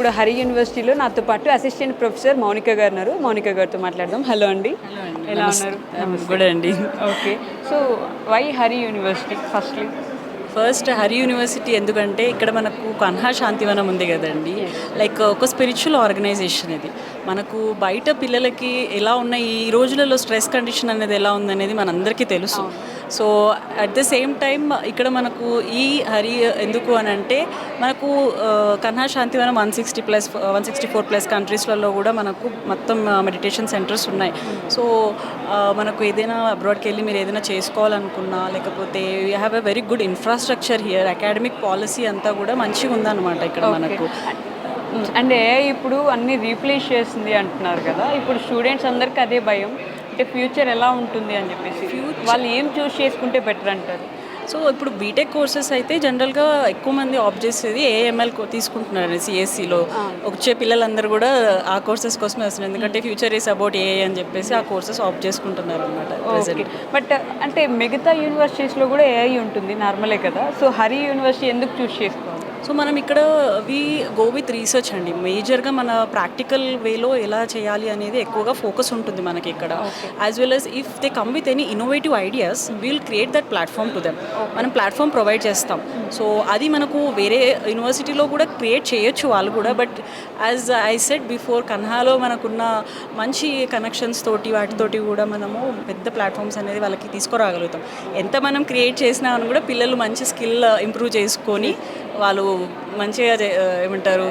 ఇప్పుడు హరి యూనివర్సిటీలో నాతో పాటు అసిస్టెంట్ ప్రొఫెసర్ మౌనిక గారు ఉన్నారు. మౌనిక గారితో మాట్లాడదాం. హలో అండి, ఎలా ఉన్నారు? గుడ్ అండి. Okay, so why Hari university firstly? First Hari university ఎందుకంటే ఇక్కడ మనకు కన్హా శాంతివనం ఉంది కదండి, లైక్ ఒక స్పిరిచువల్ ఆర్గనైజేషన్ ఇది. మనకు బయట పిల్లలకి ఎలా ఉన్నాయి ఈ రోజులలో స్ట్రెస్ కండిషన్ అనేది ఎలా ఉందనేది మనందరికీ తెలుసు. So at the same time ఇక్కడ మనకు ఈ హరి ఎందుకు అని అంటే మనకు కన్హా శాంతివనం 164+ కంట్రీస్లలో కూడా మనకు మొత్తం మెడిటేషన్ సెంటర్స్ ఉన్నాయి. సో మనకు ఏదైనా అబ్రాడ్కి వెళ్ళి మీరు ఏదైనా చేసుకోవాలనుకున్నా, లేకపోతే you have a very good infrastructure here, academic policy అంతా కూడా మంచిగా ఉందన్నమాట ఇక్కడ మనకు. అంటే ఇప్పుడు అన్ని రీప్లేస్ చేస్తుంది అంటున్నారు కదా, ఇప్పుడు స్టూడెంట్స్ అందరికీ అదే భయం, అంటే ఫ్యూచర్ ఎలా ఉంటుంది అని చెప్పేసి వాళ్ళు ఏం చూస్ చేసుకుంటే బెటర్ అంటారు? సో ఇప్పుడు బీటెక్ కోర్సెస్ అయితే జనరల్గా ఎక్కువ మంది ఆప్ట్ చేసేది ఏఎంఎల్ తీసుకుంటున్నారు. సిఎస్సిలో వచ్చే పిల్లలందరూ కూడా ఆ కోర్సెస్ కోసమే వస్తున్నారు, ఎందుకంటే ఫ్యూచర్ ఈస్ అబౌట్ ఏఐ అని చెప్పేసి ఆ కోర్సెస్ ఆప్ట్ చేసుకుంటున్నారు అనమాట. బట్ అంటే మిగతా యూనివర్సిటీస్లో కూడా ఏఐ ఉంటుంది, నార్మలే కదా, సో హరి యూనివర్సిటీ ఎందుకు చూస్ చేసుకోవాలి? సో మనం ఇక్కడ వి గో విత్ రీసెర్చ్ అండి. మేజర్గా మన ప్రాక్టికల్ వేలో ఎలా చేయాలి అనేది ఎక్కువగా ఫోకస్ ఉంటుంది మనకి ఇక్కడ. As well as if they come with any innovative ideas will create that platform to them. మనం ప్లాట్ఫామ్ ప్రొవైడ్ చేస్తాం. సో అది మనకు వేరే యూనివర్సిటీలో కూడా క్రియేట్ చేయొచ్చు వాళ్ళు కూడా. But as I said before, కన్హాలో మనకున్న మంచి కనెక్షన్స్ తోటి వాటితోటి కూడా మనము పెద్ద ప్లాట్ఫామ్స్ అనేది వాళ్ళకి తీసుకురాగలుగుతాం. ఎంత మనం క్రియేట్ చేసినా అని కూడా పిల్లలు మంచి స్కిల్ ఇంప్రూవ్ చేసుకొని వాళ్ళు మంచిగా ఏమంటారు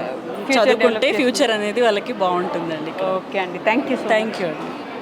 చదువుకుంటే ఫ్యూచర్ అనేది వాళ్ళకి బాగుంటుందండి. ఓకే అండి, థ్యాంక్ యూ అండి.